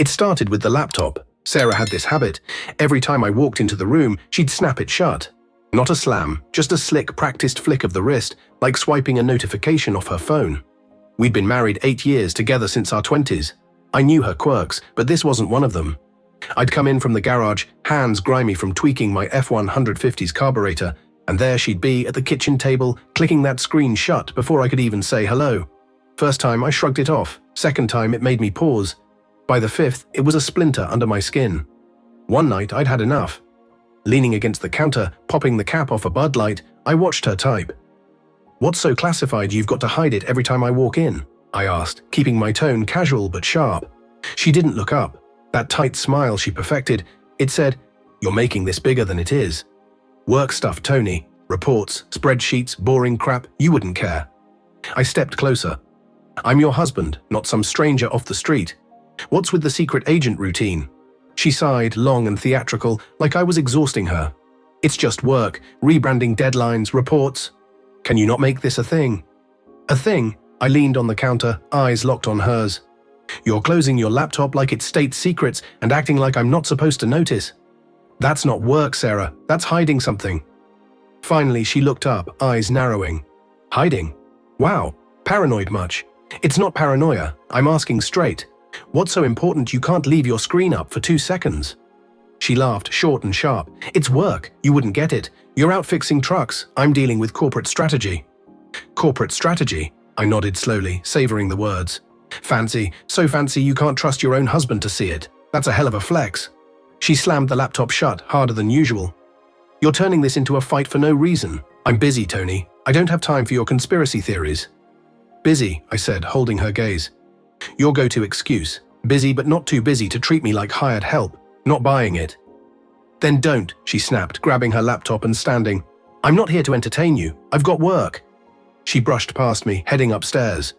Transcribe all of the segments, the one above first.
It started with the laptop. Sarah had this habit. Every time I walked into the room, she'd snap it shut. Not a slam, just a slick, practiced flick of the wrist, like swiping a notification off her phone. We'd been married 8 years, together since our 20s. I knew her quirks, but this wasn't one of them. I'd come in from the garage, hands grimy from tweaking my F150's carburetor, and there she'd be at the kitchen table, clicking that screen shut before I could even say hello. First time, I shrugged it off. Second time, it made me pause. By the fifth, it was a splinter under my skin. One night, I'd had enough. Leaning against the counter, popping the cap off a Bud Light, I watched her type. "What's so classified you've got to hide it every time I walk in?" I asked, keeping my tone casual but sharp. She didn't look up. That tight smile she perfected, it said, "You're making this bigger than it is. Work stuff, Tony. Reports, spreadsheets, boring crap, you wouldn't care." I stepped closer. "I'm your husband, not some stranger off the street. What's with the secret agent routine?" She sighed, long and theatrical, like I was exhausting her. "It's just work, rebranding deadlines, reports. Can you not make this a thing?" "A thing?" I leaned on the counter, eyes locked on hers. "You're closing your laptop like it's state secrets and acting like I'm not supposed to notice. That's not work, Sarah. That's hiding something." Finally, she looked up, eyes narrowing. "Hiding? Wow, paranoid much?" "It's not paranoia. I'm asking straight. What's so important you can't leave your screen up for 2 seconds?" She laughed, short and sharp. "It's work. You wouldn't get it. You're out fixing trucks. I'm dealing with corporate strategy." "Corporate strategy?" I nodded slowly, savoring the words. "Fancy, so fancy you can't trust your own husband to see it. That's a hell of a flex." She slammed the laptop shut, harder than usual. "You're turning this into a fight for no reason. I'm busy, Tony. I don't have time for your conspiracy theories." "Busy," I said, holding her gaze. "Your go-to excuse. Busy but not too busy to treat me like hired help. Not buying it." "Then don't," she snapped, grabbing her laptop and standing. "I'm not here to entertain you. I've got work." She brushed past me, heading upstairs.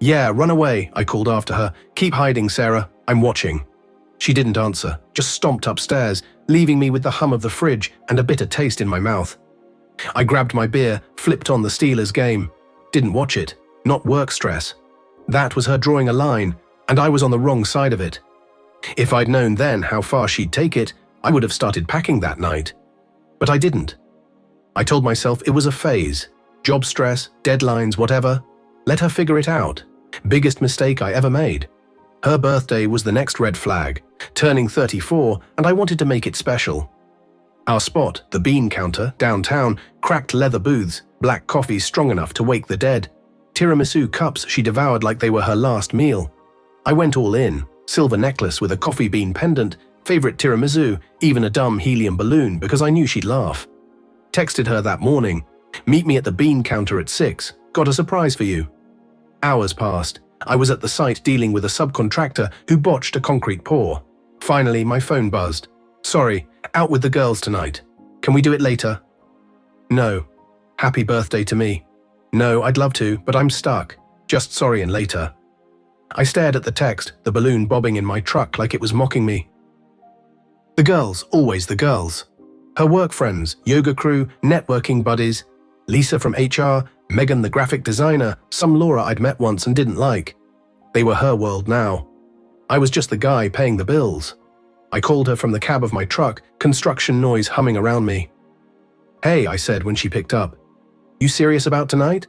"Yeah, run away," I called after her. "Keep hiding, Sarah. I'm watching." She didn't answer, just stomped upstairs, leaving me with the hum of the fridge and a bitter taste in my mouth. I grabbed my beer, flipped on the Steelers game. Didn't watch it. Not work stress. That was her drawing a line, and I was on the wrong side of it. If I'd known then how far she'd take it, I would have started packing that night. But I didn't. I told myself it was a phase. Job stress, deadlines, whatever. Let her figure it out. Biggest mistake I ever made. Her birthday was the next red flag, turning 34, and I wanted to make it special. Our spot, the bean counter, downtown, cracked leather booths, black coffee strong enough to wake the dead. Tiramisu cups she devoured like they were her last meal. I went all in. Silver necklace with a coffee bean pendant, favorite tiramisu, even a dumb helium balloon because I knew she'd laugh. Texted her that morning. "Meet me at the bean counter at 6. Got a surprise for you." Hours passed. I was at the site dealing with a subcontractor who botched a concrete pour. Finally, my phone buzzed. "Sorry, out with the girls tonight. Can we do it later?" "No." "Happy birthday to me." "No, I'd love to, but I'm stuck. Just sorry and later." I stared at the text, the balloon bobbing in my truck like it was mocking me. The girls, always the girls. Her work friends, yoga crew, networking buddies. Lisa from HR, Megan the graphic designer, some Laura I'd met once and didn't like. They were her world now. I was just the guy paying the bills. I called her from the cab of my truck, construction noise humming around me. "Hey," I said when she picked up. "You serious about tonight?"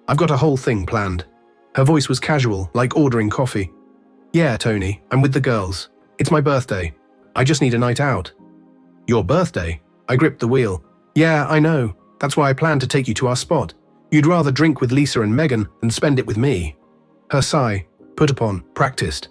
"I've got a whole thing planned." Her voice was casual, like ordering coffee. "Yeah, Tony, I'm with the girls. It's my birthday. I just need a night out." "Your birthday?" I gripped the wheel. "Yeah, I know. That's why I planned to take you to our spot. You'd rather drink with Lisa and Megan than spend it with me." Her sigh, put upon, practiced.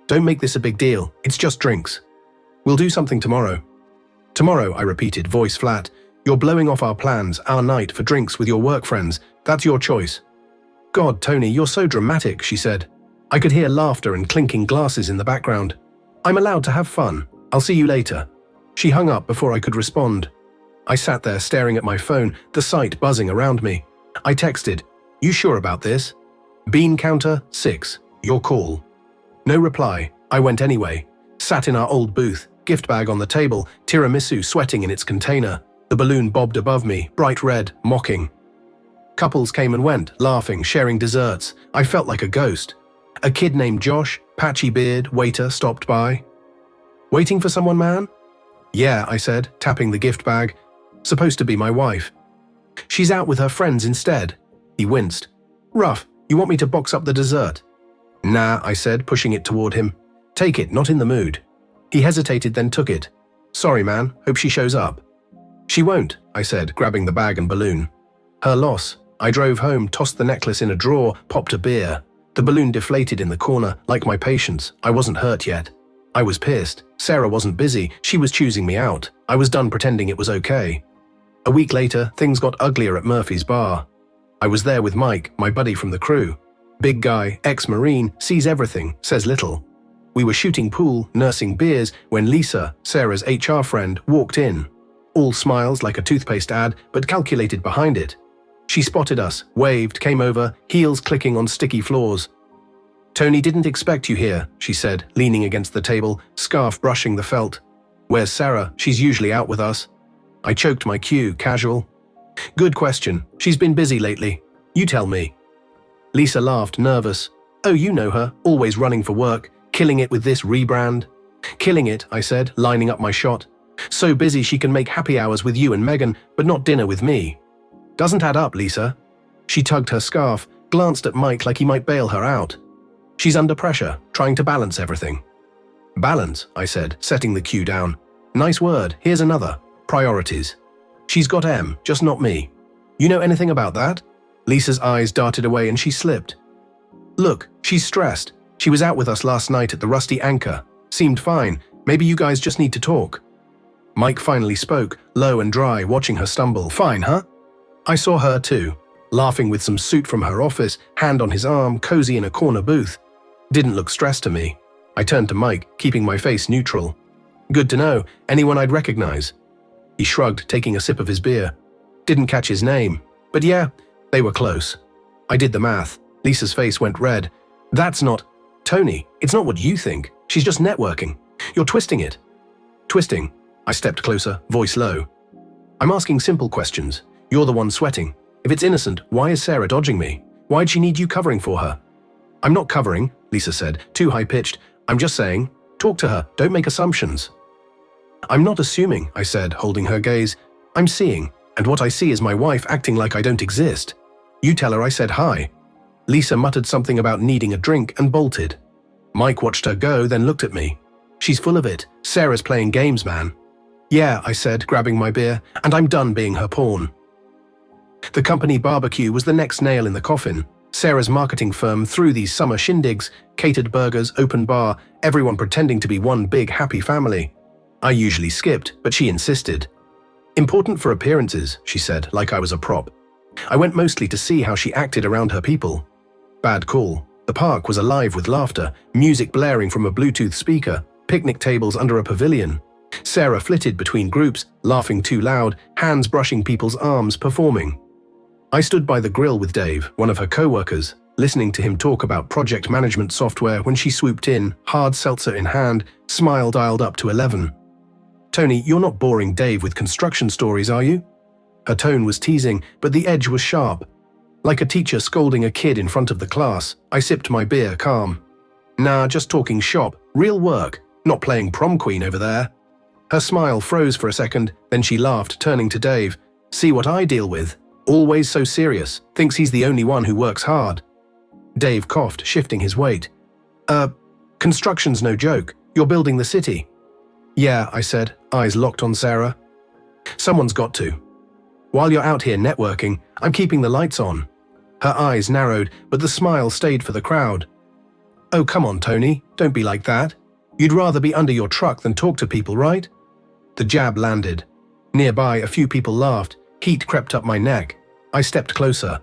"Don't make this a big deal. It's just drinks. We'll do something tomorrow." "Tomorrow," I repeated, voice flat. "You're blowing off our plans, our night for drinks with your work friends. That's your choice." "God, Tony, you're so dramatic," she said. I could hear laughter and clinking glasses in the background. "I'm allowed to have fun. I'll see you later." She hung up before I could respond. I sat there staring at my phone, the site buzzing around me. I texted, "You sure about this?" "Bean counter, 6. Your call." No reply. I went anyway. Sat in our old booth, gift bag on the table, tiramisu sweating in its container. The balloon bobbed above me, bright red, mocking. Couples came and went, laughing, sharing desserts. I felt like a ghost. A kid named Josh, Patchy beard, waiter stopped by. Waiting for someone, man? Yeah, I said, tapping the gift bag. Supposed to be my wife. She's out with her friends instead. He winced. Rough, you want me to box up the dessert? Nah, I said, pushing it toward him. Take it, not in the mood. He hesitated, then took it. Sorry, man, hope she shows up. She won't, I said, grabbing the bag and balloon. Her loss. I drove home, tossed the necklace in a drawer, popped a beer. The balloon deflated in the corner, like my patience. I wasn't hurt yet. I was pissed. Sarah wasn't busy. She was choosing me out. I was done pretending it was okay. A week later, things got uglier at Murphy's bar. I was there with Mike, my buddy from the crew. Big guy, ex-Marine, sees everything, says little. We were shooting pool, nursing beers, when Lisa, Sarah's HR friend, walked in. All smiles like a toothpaste ad, but calculated behind it. She spotted us, waved, came over, heels clicking on sticky floors. Tony didn't expect you here, she said, leaning against the table, scarf brushing the felt. Where's Sarah? She's usually out with us. I choked my cue, casual. Good question. She's been busy lately. You tell me. Lisa laughed, nervous. Oh, you know her, always running for work, killing it with this rebrand. Killing it, I said, lining up my shot. So busy she can make happy hours with you and Megan, but not dinner with me. Doesn't add up, Lisa. She tugged her scarf, glanced at Mike like he might bail her out. She's under pressure, trying to balance everything. Balance, I said, setting the cue down. Nice word, here's another. Priorities. She's got M, just not me. You know anything about that? Lisa's eyes darted away and she slipped. Look, she's stressed. She was out with us last night at the Rusty Anchor. Seemed fine. Maybe you guys just need to talk. Mike finally spoke, low and dry, watching her stumble. Fine, huh? I saw her too, laughing with some suit from her office, hand on his arm, cozy in a corner booth. Didn't look stressed to me. I turned to Mike, keeping my face neutral. Good to know. Anyone I'd recognize? He shrugged, taking a sip of his beer. Didn't catch his name. But yeah, they were close. I did the math. Lisa's face went red. That's not… Tony, it's not what you think. She's just networking. You're twisting it. Twisting. I stepped closer, voice low. I'm asking simple questions. You're the one sweating. If it's innocent, why is Sarah dodging me? Why'd she need you covering for her? I'm not covering, Lisa said, too high-pitched. I'm just saying, talk to her, don't make assumptions. I'm not assuming, I said, holding her gaze. I'm seeing, and what I see is my wife acting like I don't exist. You tell her I said hi. Lisa muttered something about needing a drink and bolted. Mike watched her go, then looked at me. She's full of it. Sarah's playing games, man. Yeah, I said, grabbing my beer, and I'm done being her pawn. The company barbecue was the next nail in the coffin. Sarah's marketing firm threw these summer shindigs, catered burgers, open bar, everyone pretending to be one big happy family. I usually skipped, but she insisted. Important for appearances, she said, like I was a prop. I went mostly to see how she acted around her people. Bad call. The park was alive with laughter, music blaring from a Bluetooth speaker, picnic tables under a pavilion. Sarah flitted between groups, laughing too loud, hands brushing people's arms, performing. I stood by the grill with Dave, one of her co-workers, listening to him talk about project management software when she swooped in, hard seltzer in hand, smile dialed up to 11. Tony, you're not boring Dave with construction stories, are you? Her tone was teasing, but the edge was sharp. Like a teacher scolding a kid in front of the class, I sipped my beer, calm. Nah, just talking shop, real work, not playing prom queen over there. Her smile froze for a second, then she laughed, turning to Dave. See what I deal with? Always so serious, thinks he's the only one who works hard. Dave coughed, shifting his weight. Construction's no joke. You're building the city. Yeah, I said, eyes locked on Sarah. Someone's got to. While you're out here networking, I'm keeping the lights on. Her eyes narrowed, but the smile stayed for the crowd. Oh, come on, Tony, don't be like that. You'd rather be under your truck than talk to people, right? The jab landed. Nearby, a few people laughed. Heat crept up my neck. I stepped closer.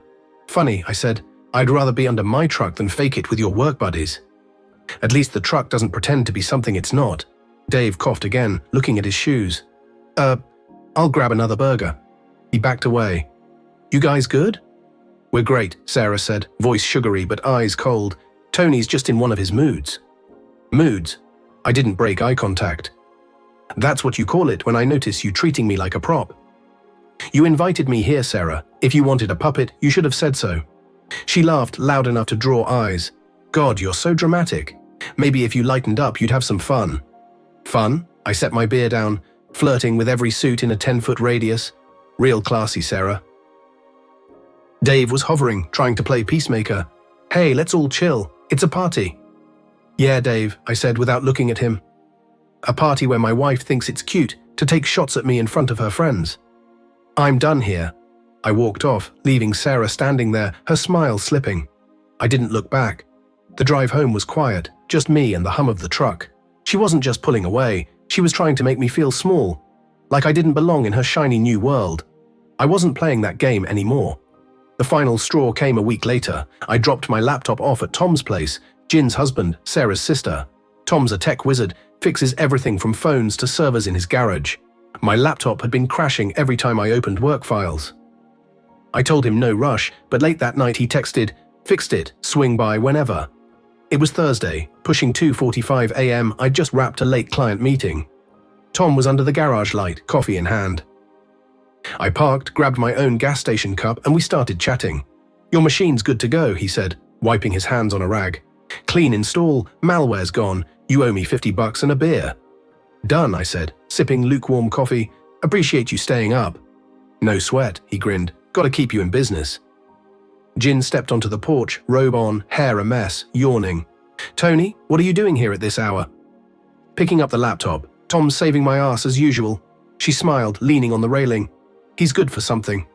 Funny, I said, I'd rather be under my truck than fake it with your work buddies. At least the truck doesn't pretend to be something it's not. Dave coughed again, looking at his shoes. I'll grab another burger. He backed away. You guys good? We're great, Sarah said, voice sugary but eyes cold. Tony's just in one of his moods. Moods? I didn't break eye contact. That's what you call it when I notice you treating me like a prop. You invited me here, Sarah. If you wanted a puppet, you should have said so. She laughed loud enough to draw eyes. God, you're so dramatic. Maybe if you lightened up, you'd have some fun. Fun? I set my beer down, flirting with every suit in a 10-foot radius. Real classy, Sarah. Dave was hovering, trying to play peacemaker. Hey, let's all chill. It's a party. Yeah, Dave, I said without looking at him. A party where my wife thinks it's cute to take shots at me in front of her friends. I'm done here. I walked off, leaving Sarah standing there, her smile slipping. I didn't look back. The drive home was quiet, just me and the hum of the truck. She wasn't just pulling away, she was trying to make me feel small, like I didn't belong in her shiny new world. I wasn't playing that game anymore. The final straw came a week later. I dropped my laptop off at Tom's place, Jin's husband, Sarah's sister. Tom's a tech wizard, fixes everything from phones to servers in his garage. My laptop had been crashing every time I opened work files. I told him no rush, but late that night he texted, "Fixed it, swing by whenever." It was Thursday, pushing 2:45 a.m. I'd just wrapped a late client meeting. Tom was under the garage light, coffee in hand. I parked, grabbed my own gas station cup, and we started chatting. "Your machine's good to go," he said, wiping his hands on a rag. "Clean install, malware's gone, you owe me $50 and a beer." "Done," I said, sipping lukewarm coffee. "Appreciate you staying up." "No sweat," he grinned. "Gotta keep you in business." Jin stepped onto the porch, robe on, hair a mess, yawning. "Tony, what are you doing here at this hour?" "Picking up the laptop. Tom's saving my ass as usual." She smiled, leaning on the railing. "He's good for something."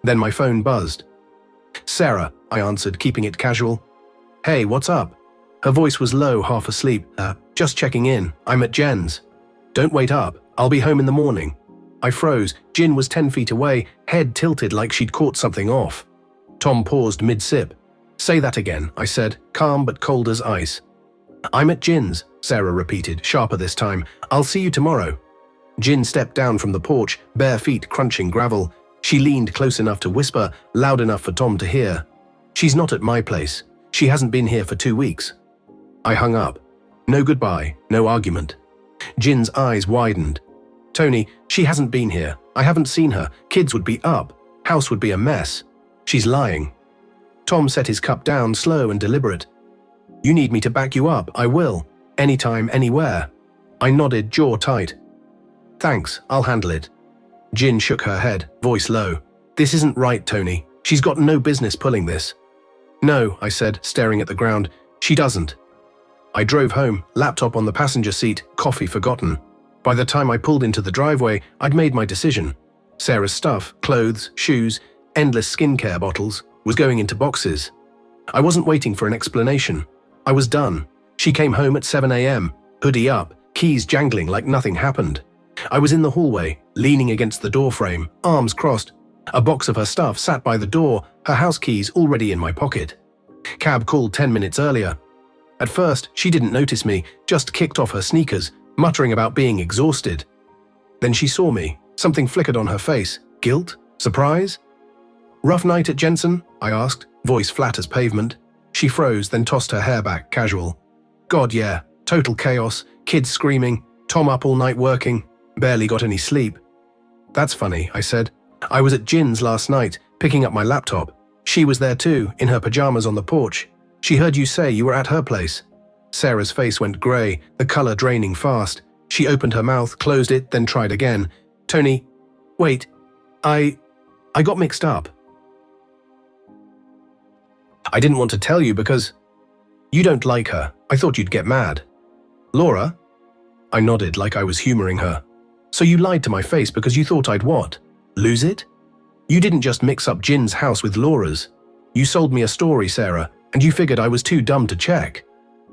Then my phone buzzed. "Sarah," I answered, keeping it casual. "Hey, what's up?" Her voice was low, half asleep. Just checking in. I'm at Jen's." "Don't wait up. I'll be home in the morning." I froze. Jin was 10 feet away, head tilted like she'd caught something off. Tom paused mid-sip. "Say that again," I said, calm but cold as ice. "I'm at Jin's," Sarah repeated, sharper this time. "I'll see you tomorrow." Jin stepped down from the porch, bare feet crunching gravel. She leaned close enough to whisper, loud enough for Tom to hear. "She's not at my place. She hasn't been here for 2 weeks." I hung up. No goodbye, no argument. Jin's eyes widened. "Tony, she hasn't been here. I haven't seen her. Kids would be up. House would be a mess. She's lying." Tom set his cup down, slow and deliberate. "You need me to back you up. I will. Anytime, anywhere." I nodded, jaw tight. "Thanks, I'll handle it." Jin shook her head, voice low. "This isn't right, Tony. She's got no business pulling this." "No," I said, staring at the ground. "She doesn't." I drove home, laptop on the passenger seat, coffee forgotten. By the time I pulled into the driveway, I'd made my decision. Sarah's stuff, clothes, shoes, endless skincare bottles, was going into boxes. I wasn't waiting for an explanation. I was done. She came home at 7 a.m., hoodie up, keys jangling like nothing happened. I was in the hallway, leaning against the doorframe, arms crossed. A box of her stuff sat by the door, her house keys already in my pocket. Cab called 10 minutes earlier. At first, she didn't notice me, just kicked off her sneakers, muttering about being exhausted. Then she saw me. Something flickered on her face. Guilt? Surprise? "Rough night at Jensen?" I asked, voice flat as pavement. She froze, then tossed her hair back, casual. "God, yeah. Total chaos. Kids screaming. Tom up all night working. Barely got any sleep." "That's funny," I said. "I was at Jin's last night, picking up my laptop. She was there too, in her pajamas on the porch. She heard you say you were at her place." Sarah's face went grey, the colour draining fast. She opened her mouth, closed it, then tried again. "Tony, wait. I got mixed up. I didn't want to tell you because you don't like her. I thought you'd get mad." "Laura?" I nodded like I was humouring her. "So you lied to my face because you thought I'd what? Lose it? You didn't just mix up Jin's house with Laura's. You sold me a story, Sarah, and you figured I was too dumb to check."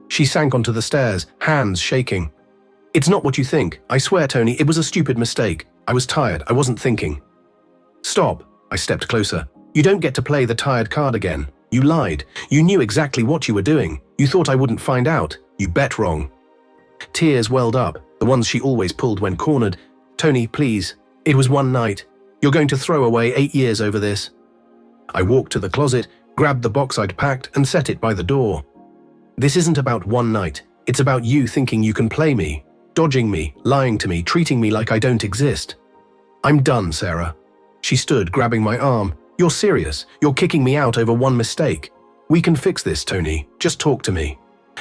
She sank onto the stairs, hands shaking. "It's not what you think. I swear, Tony, it was a stupid mistake. I was tired. I wasn't thinking." "Stop." I stepped closer. "You don't get to play the tired card again. You lied. You knew exactly what you were doing. You thought I wouldn't find out. You bet wrong." Tears welled up, the ones she always pulled when cornered. "Tony, please. It was one night. You're going to throw away 8 years over this." I walked to the closet, grabbed the box I'd packed, and set it by the door. "This isn't about one night. It's about you thinking you can play me, dodging me, lying to me, treating me like I don't exist." "I'm done, Sarah." She stood, grabbing my arm. "You're serious. You're kicking me out over one mistake. We can fix this, Tony. Just talk to me."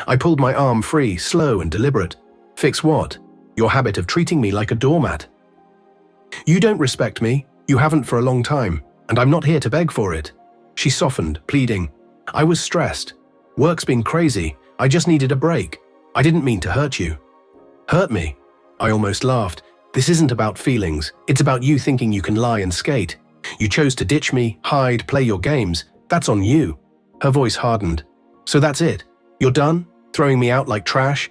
I pulled my arm free, slow and deliberate. Fix what? Your habit of treating me like a doormat. You don't respect me. You haven't for a long time, and I'm not here to beg for it. She softened, pleading. I was stressed. Work's been crazy. I just needed a break. I didn't mean to hurt you. Hurt me? I almost laughed. This isn't about feelings. It's about you thinking you can lie and skate. You chose to ditch me, hide, play your games. That's on you. Her voice hardened. So that's it? You're done? Throwing me out like trash?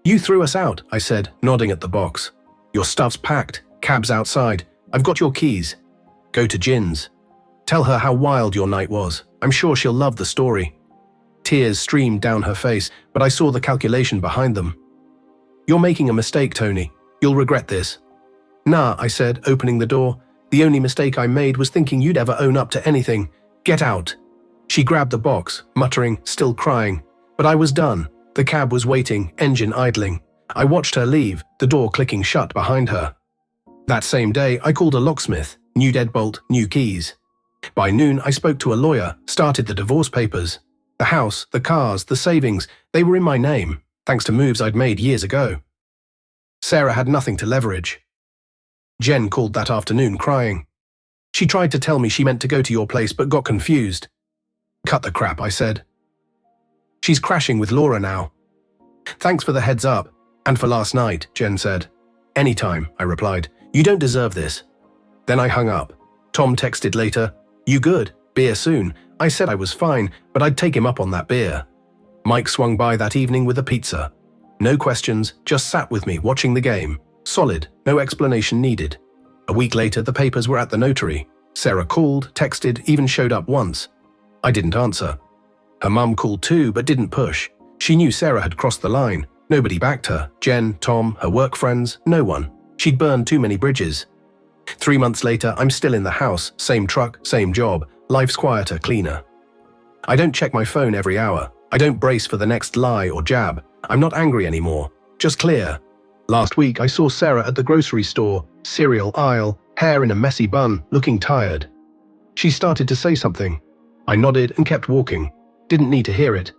You threw us out, I said, nodding at the box. Your stuff's packed. Cab's outside. I've got your keys. Go to Jin's. Tell her how wild your night was. I'm sure she'll love the story. Tears streamed down her face, but I saw the calculation behind them. You're making a mistake, Tony. You'll regret this. Nah, I said, opening the door. The only mistake I made was thinking you'd ever own up to anything. Get out. She grabbed the box, muttering, still crying. But I was done. The cab was waiting, engine idling. I watched her leave, the door clicking shut behind her. That same day, I called a locksmith. New deadbolt, new keys. By noon, I spoke to a lawyer, started the divorce papers. The house, the cars, the savings, they were in my name, thanks to moves I'd made years ago. Sarah had nothing to leverage. Jen called that afternoon crying. She tried to tell me she meant to go to your place but got confused. Cut the crap, I said. She's crashing with Laura now. Thanks for the heads up, and for last night, Jen said. Anytime, I replied. You don't deserve this. Then I hung up. Tom texted later, You good? Beer soon. I said I was fine, but I'd take him up on that beer. Mike swung by that evening with a pizza. No questions, just sat with me watching the game. Solid, no explanation needed. A week later, the papers were at the notary. Sarah called, texted, even showed up once. I didn't answer. Her mum called too, but didn't push. She knew Sarah had crossed the line. Nobody backed her. Jen, Tom, her work friends, no one. She'd burned too many bridges. 3 months later, I'm still in the house, same truck, same job. Life's quieter, cleaner. I don't check my phone every hour. I don't brace for the next lie or jab. I'm not angry anymore. Just clear. Last week, I saw Sarah at the grocery store, cereal aisle, hair in a messy bun, looking tired. She started to say something. I nodded and kept walking. Didn't need to hear it.